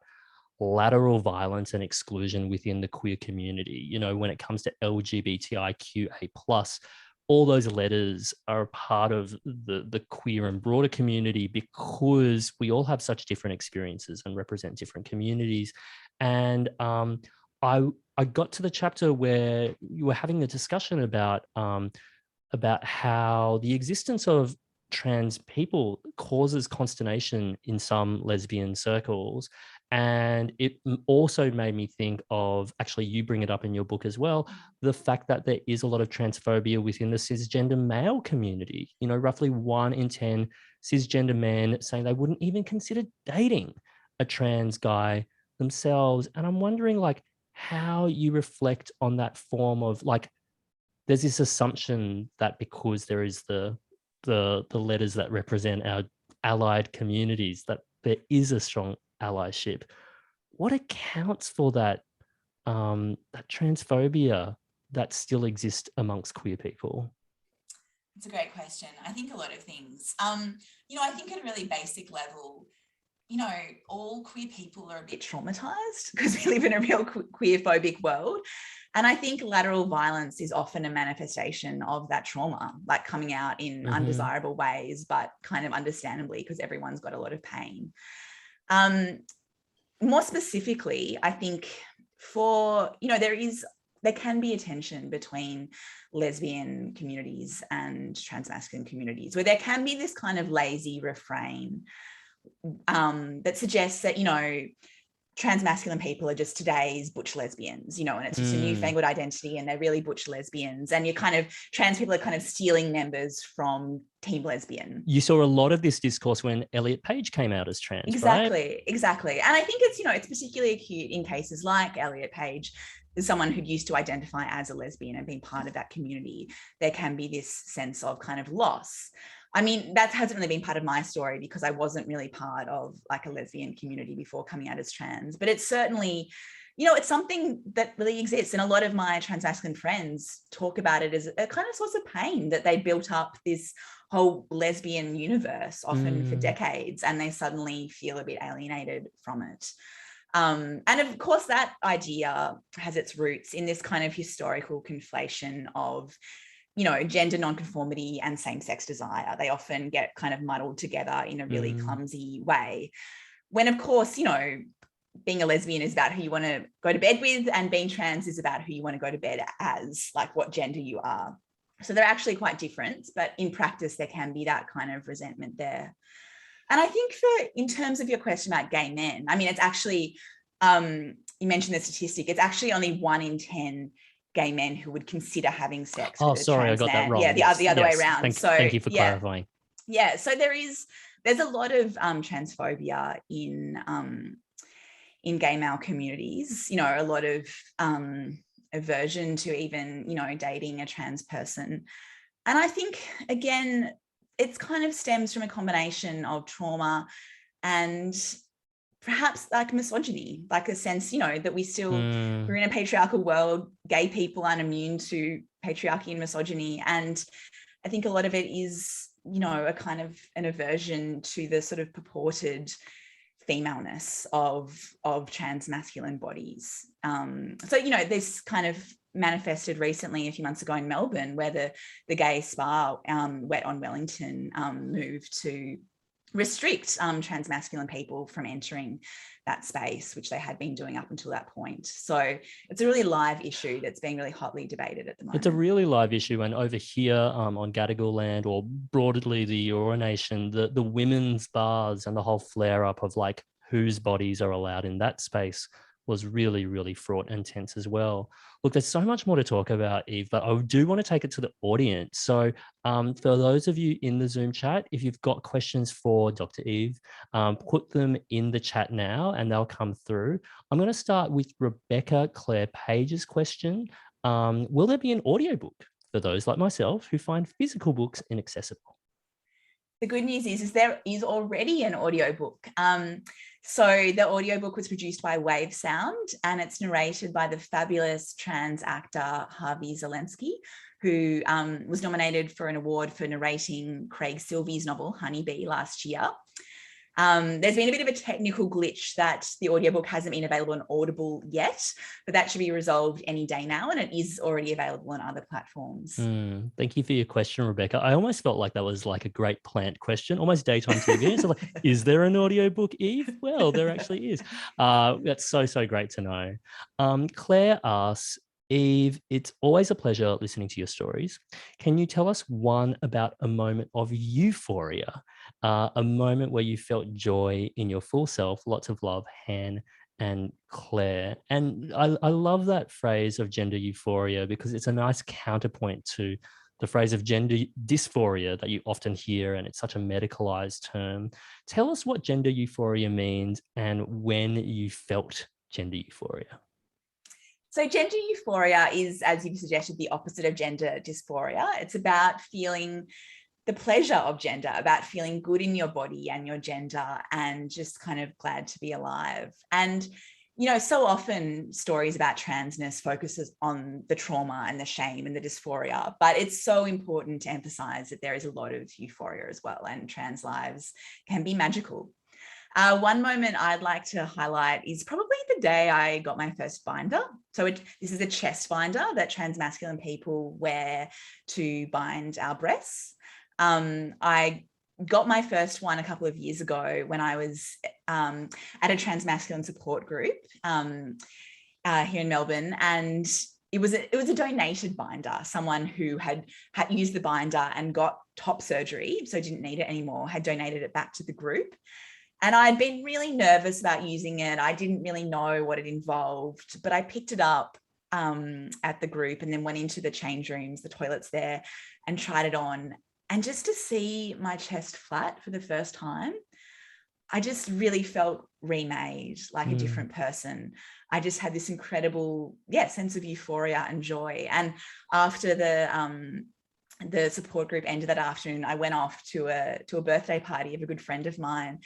lateral violence and exclusion within the queer community. You know, when it comes to LGBTIQA+, all those letters are a part of the queer and broader community because we all have such different experiences and represent different communities. And I got to the chapter where you were having a discussion about how the existence of trans people causes consternation in some lesbian circles. And it also made me think of, actually, you bring it up in your book as well, the fact that there is a lot of transphobia within the cisgender male community. You know, roughly 1 in 10 cisgender men saying they wouldn't even consider dating a trans guy themselves. And I'm wondering, like, how you reflect on that form of, like, there's this assumption that because there is the letters that represent our allied communities, that there is a strong allyship. What accounts for that that transphobia that still exists amongst queer people? It's a great question. I think a lot of things. You know, I think at a really basic level, you know, all queer people are a bit traumatized because we live in a real queer phobic world. And I think lateral violence is often a manifestation of that trauma, like coming out in undesirable ways, but kind of understandably because everyone's got a lot of pain. More specifically, I think there can be a tension between lesbian communities and transmasculine communities, where there can be this kind of lazy refrain that suggests that, transmasculine people are just today's butch lesbians, and it's just a newfangled identity and they're really butch lesbians. And trans people are kind of stealing members from Team Lesbian. You saw a lot of this discourse when Elliot Page came out as trans, Exactly, right? exactly. And I think it's particularly acute in cases like Elliot Page, as someone who used to identify as a lesbian and being part of that community. There can be this sense of kind of loss. I mean, that hasn't really been part of my story because I wasn't really part of like a lesbian community before coming out as trans, but it's certainly, it's something that really exists. And a lot of my transmasculine friends talk about it as a kind of source of pain, that they built up this whole lesbian universe often for decades, and they suddenly feel a bit alienated from it. And of course, that idea has its roots in this kind of historical conflation of gender nonconformity and same-sex desire. They often get kind of muddled together in a really clumsy way. When, of course, being a lesbian is about who you want to go to bed with, and being trans is about who you want to go to bed as, like what gender you are. So they're actually quite different, but in practice, there can be that kind of resentment there. And I think in terms of your question about gay men, I mean, it's actually, you mentioned the statistic, it's actually only 1 in 10 gay men who would consider having sex with a sorry, I trans got that man. wroong. Yeah, the other way around. Thank you for clarifying. Yeah, so there's a lot of transphobia in gay male communities, a lot of aversion to even, dating a trans person. And I think, again, it's kind of stems from a combination of trauma and perhaps like misogyny, like a sense, that we're in a patriarchal world. Gay people aren't immune to patriarchy and misogyny. And I think a lot of it is, a kind of an aversion to the sort of purported femaleness of transmasculine bodies. So, this kind of manifested recently a few months ago in Melbourne, where the gay spa, Wet on Wellington, moved to restrict transmasculine people from entering that space, which they had been doing up until that point. So it's a really live issue that's being really hotly debated at the moment. It's a really live issue, and over here on Gadigal land, or broadly the Eora Nation, the women's bars and the whole flare up of like whose bodies are allowed in that space was really, really fraught and tense as well. Look, there's so much more to talk about, Eve, but I do want to take it to the audience. So for those of you in the Zoom chat, if you've got questions for Dr. Eve, put them in the chat now and they'll come through. I'm going to start with Rebecca Claire Page's question. Will there be an audiobook for those like myself who find physical books inaccessible? The good news is there is already an audiobook. So the audiobook was produced by Wave Sound, and it's narrated by the fabulous trans actor Harvey Zelensky, who was nominated for an award for narrating Craig Silvey's novel Honeybee last year. There's been a bit of a technical glitch that the audiobook hasn't been available on Audible yet, but that should be resolved any day now, and it is already available on other platforms. Thank you for your question, Rebecca. I almost felt like that was like a great plant question, almost daytime TV. So like, is there an audiobook, Eve? Well, there actually is. That's so great to know. Claire asks, Eve, it's always a pleasure listening to your stories. Can you tell us one about a moment of euphoria, a moment where you felt joy in your full self? Lots of love, Han and Claire. And I love that phrase of gender euphoria because it's a nice counterpoint to the phrase of gender dysphoria that you often hear, and it's such a medicalized term. Tell us what gender euphoria means and when you felt gender euphoria. So gender euphoria is, as you've suggested, the opposite of gender dysphoria. It's about feeling the pleasure of gender, about feeling good in your body and your gender, and just kind of glad to be alive. And, so often stories about transness focuses on the trauma and the shame and the dysphoria, but it's so important to emphasize that there is a lot of euphoria as well, and trans lives can be magical. One moment I'd like to highlight is probably the day I got my first binder. So this is a chest binder that transmasculine people wear to bind our breasts. I got my first one a couple of years ago when I was at a transmasculine support group. And here in Melbourne, and it was a donated binder. Someone who had used the binder and got top surgery, so didn't need it anymore, had donated it back to the group. And I'd been really nervous about using it. I didn't really know what it involved, but I picked it up at the group and then went into the change rooms, the toilets there, and tried it on. And just to see my chest flat for the first time, I just really felt remade, like a different person. I just had this incredible, sense of euphoria and joy. And after the support group ended that afternoon, I went off to a birthday party of a good friend of mine.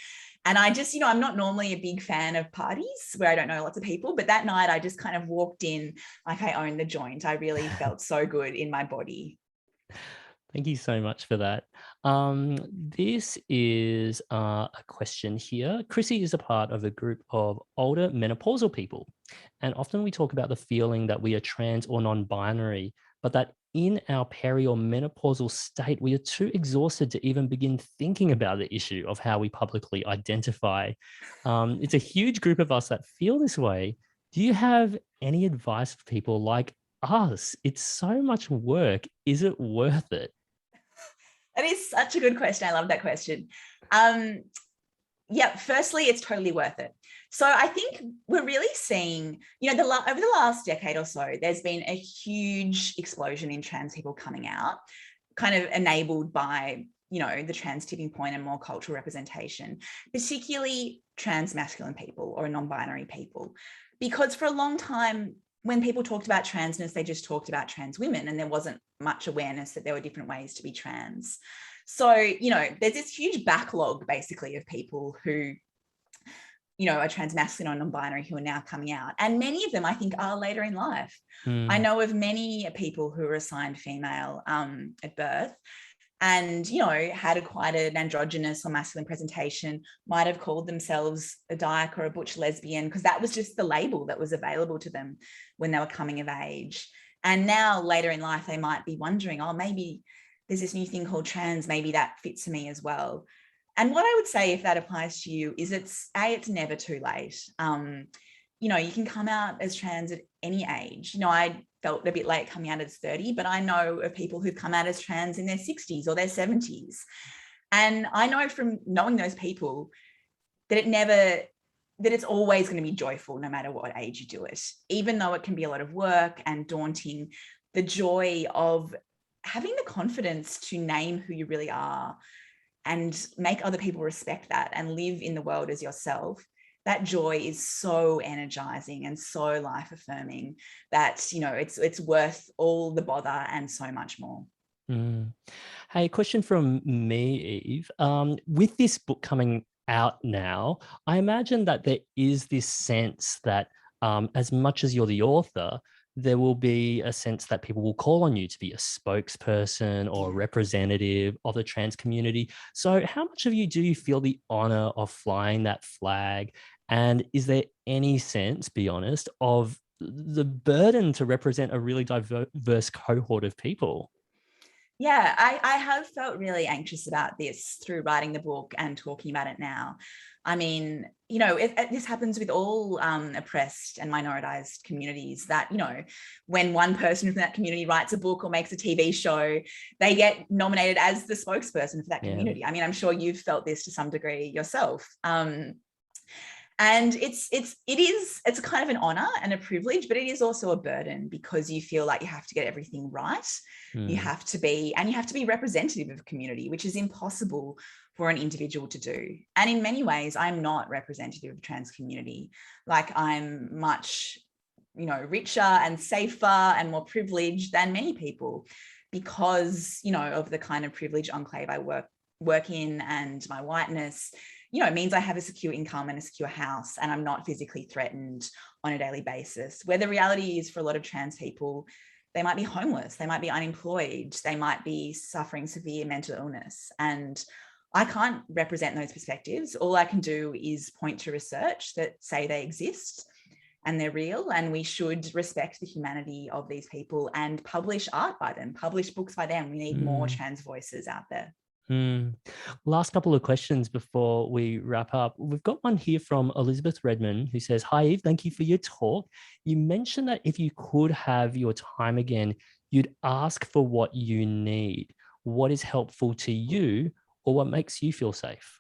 And I just, I'm not normally a big fan of parties where I don't know lots of people, but that night I just kind of walked in like I owned the joint. I really felt so good in my body. Thank you so much for that. This is a question here. Chrissy is a part of a group of older menopausal people, and often we talk about the feeling that we are trans or non-binary, but that in our peri or menopausal state, we are too exhausted to even begin thinking about the issue of how we publicly identify. It's a huge group of us that feel this way. Do you have any advice for people like us? It's so much work. Is it worth it? That is such a good question. I love that question. Firstly, it's totally worth it. So I think we're really seeing, over the last decade or so, there's been a huge explosion in trans people coming out, kind of enabled by, the trans tipping point and more cultural representation, particularly trans masculine people or non-binary people. Because for a long time, when people talked about transness, they just talked about trans women, and there wasn't much awareness that there were different ways to be trans. So, there's this huge backlog basically of people who, are trans masculine or non-binary who are now coming out. And many of them, I think, are later in life. I know of many people who were assigned female at birth and, had quite an androgynous or masculine presentation, might have called themselves a dyke or a butch lesbian, because that was just the label that was available to them when they were coming of age. And now later in life, they might be wondering, oh, maybe there's this new thing called trans, maybe that fits me as well. And what I would say, if that applies to you, is it's never too late. You can come out as trans at any age. I felt a bit late coming out as 30, but I know of people who've come out as trans in their 60s or their 70s. And I know from knowing those people that it's always going to be joyful no matter what age you do it. Even though it can be a lot of work and daunting, the joy of having the confidence to name who you really are and make other people respect that and live in the world as yourself, that joy is so energizing and so life affirming that, it's worth all the bother and so much more. Hey, question from me, Eve. With this book coming out now, I imagine that there is this sense that as much as you're the author, there will be a sense that people will call on you to be a spokesperson or a representative of the trans community. So how much of you do you feel the honor of flying that flag? And is there any sense, be honest, of the burden to represent a really diverse cohort of people? Yeah, I have felt really anxious about this through writing the book and talking about it now. I mean, this happens with all oppressed and minoritized communities that, when one person from that community writes a book or makes a TV show, they get nominated as the spokesperson for that community. I mean, I'm sure you've felt this to some degree yourself. And it's a kind of an honor and a privilege, but it is also a burden because you feel like you have to get everything right. You have to be representative of a community, which is impossible for an individual to do. And in many ways, I'm not representative of the trans community. Like, I'm much, richer and safer and more privileged than many people because, of the kind of privileged enclave I work in, and my whiteness, it means I have a secure income and a secure house, and I'm not physically threatened on a daily basis. Where the reality is, for a lot of trans people, they might be homeless, they might be unemployed, they might be suffering severe mental illness. And I can't represent those perspectives. All I can do is point to research that say they exist and they're real, and we should respect the humanity of these people and publish art by them, publish books by them. We need more trans voices out there. Last couple of questions before we wrap up. We've got one here from Elizabeth Redmond who says, "Hi, Eve, thank you for your talk. You mentioned that if you could have your time again, you'd ask for what you need. What is helpful to you or what makes you feel safe?"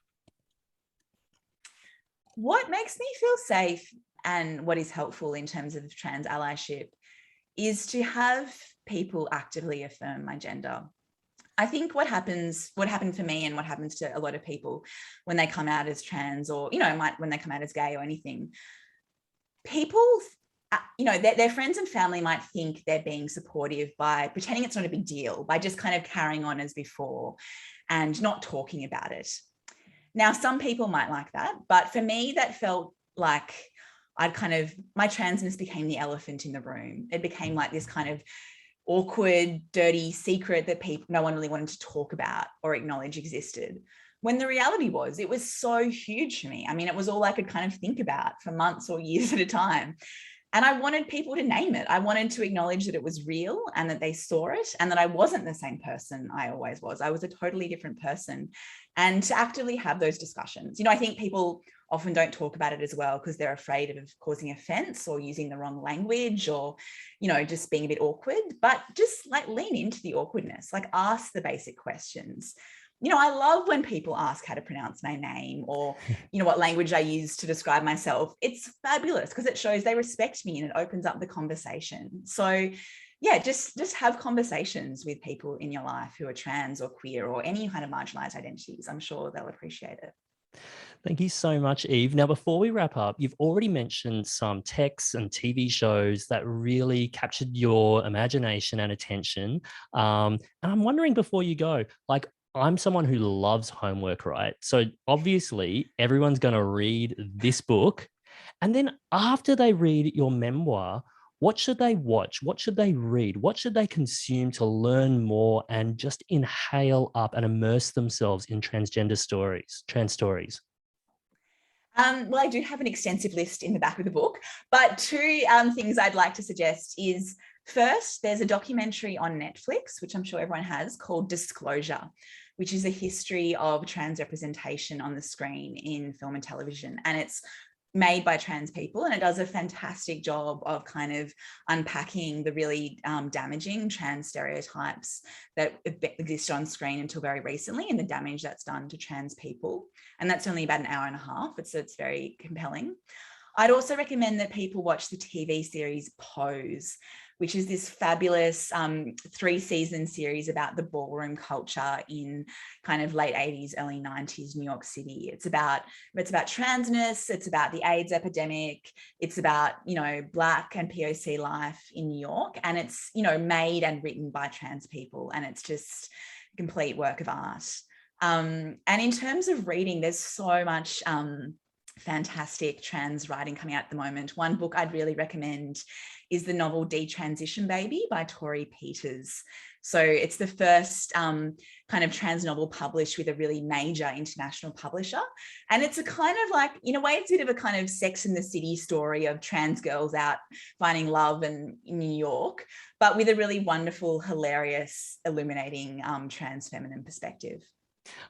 What makes me feel safe and what is helpful in terms of trans allyship is to have people actively affirm my gender. I think what happened for me and what happens to a lot of people when they come out as trans or, when they come out as gay or anything, people, their friends and family might think they're being supportive by pretending it's not a big deal, by just kind of carrying on as before and not talking about it. Now, some people might like that, but for me, that felt like my transness became the elephant in the room. It became like this kind of awkward, dirty secret that no one really wanted to talk about or acknowledge existed. When the reality was, it was so huge for me. I mean, it was all I could kind of think about for months or years at a time. And I wanted people to name it. I wanted to acknowledge that it was real and that they saw it and that I wasn't the same person I always was. I was a totally different person. And to actively have those discussions. I think people often don't talk about it as well because they're afraid of causing offense or using the wrong language or, just being a bit awkward, but just like lean into the awkwardness, like ask the basic questions. I love when people ask how to pronounce my name or, what language I use to describe myself. It's fabulous because it shows they respect me and it opens up the conversation. So yeah, just have conversations with people in your life who are trans or queer or any kind of marginalized identities. I'm sure they'll appreciate it. Thank you so much, Eve. Now, before we wrap up, you've already mentioned some texts and TV shows that really captured your imagination and attention. And I'm wondering before you go, I'm someone who loves homework, right? So obviously everyone's going to read this book. And then after they read your memoir, what should they watch? What should they read? What should they consume to learn more and just inhale up and immerse themselves in transgender stories, trans stories? Well, I do have an extensive list in the back of the book, but two things I'd like to suggest is first, there's a documentary on Netflix, which I'm sure everyone has, called Disclosure, which is a history of trans representation on the screen in film and television. And it's made by trans people, and it does a fantastic job of kind of unpacking the really damaging trans stereotypes that exist on screen until very recently and the damage that's done to trans people. And that's only about an hour and a half. It's very compelling. I'd also recommend that people watch the TV series Pose, which is this fabulous 3-season series about the ballroom culture in kind of late 80s, early 90s New York City. It's about transness, it's about the AIDS epidemic, it's about, Black and POC life in New York, and it's, made and written by trans people, and it's just a complete work of art. And in terms of reading, there's so much fantastic trans writing coming out at the moment. One book I'd really recommend is the novel Detransition Baby by Tori Peters. So it's the first kind of trans novel published with a really major international publisher. And it's a kind of like, in a way, it's a bit of a kind of Sex and the City story of trans girls out finding love in New York, but with a really wonderful, hilarious, illuminating trans feminine perspective.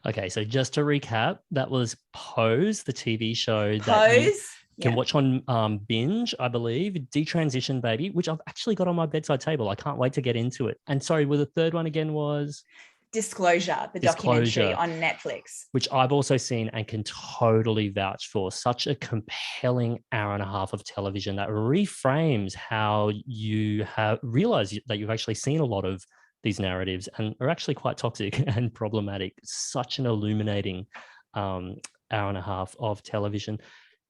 Okay, so just to recap, that was Pose, the TV show Pose, that you can watch on Binge, I believe. Detransition Baby, which I've actually got on my bedside table. I can't wait to get into it. And sorry, the third one again was? Disclosure, the documentary on Netflix. Which I've also seen and can totally vouch for. Such a compelling hour and a half of television that reframes how you have realized that you've actually seen a lot of these narratives and are actually quite toxic and problematic. Such an illuminating hour and a half of television.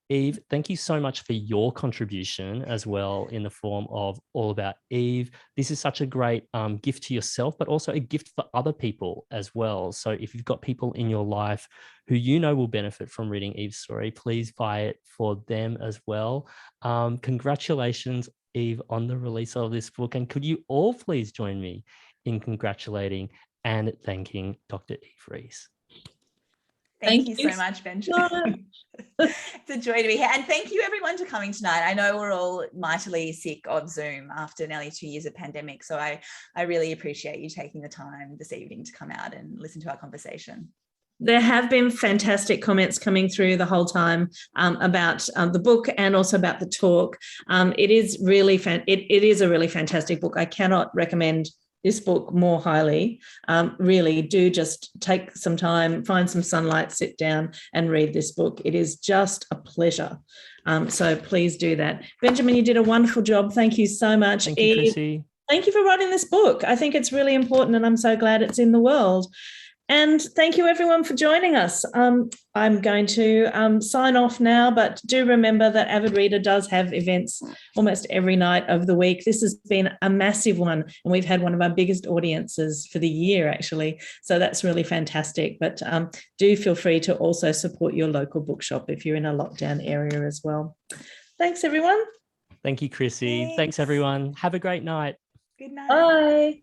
Eve, thank you so much for your contribution as well in the form of All About Eve. This is such a great gift to yourself, but also a gift for other people as well. So if you've got people in your life who will benefit from reading Eve's story, please buy it for them as well. Congratulations, Eve, on the release of this book. And could you all please join me in congratulating and thanking Dr. Yves Rees? Thank you Thank you so much, Benjamin. It's a joy to be here. And thank you everyone for coming tonight. I know we're all mightily sick of Zoom after nearly 2 years of pandemic. So I really appreciate you taking the time this evening to come out and listen to our conversation. There have been fantastic comments coming through the whole time about the book and also about the talk. It is really it is a really fantastic book. I cannot recommend this book more highly. Really do just take some time, find some sunlight, sit down and read this book. It is just a pleasure. So please do that. Benjamin, you did a wonderful job. Thank you so much. Thank you, Chrissy. Thank you for writing this book. I think it's really important and I'm so glad it's in the world. And thank you everyone for joining us. I'm going to sign off now, but do remember that Avid Reader does have events almost every night of the week. This has been a massive one and we've had one of our biggest audiences for the year actually. So that's really fantastic. But do feel free to also support your local bookshop if you're in a lockdown area as well. Thanks everyone. Thank you, Chrissy. Thanks everyone. Have a great night. Good night. Bye.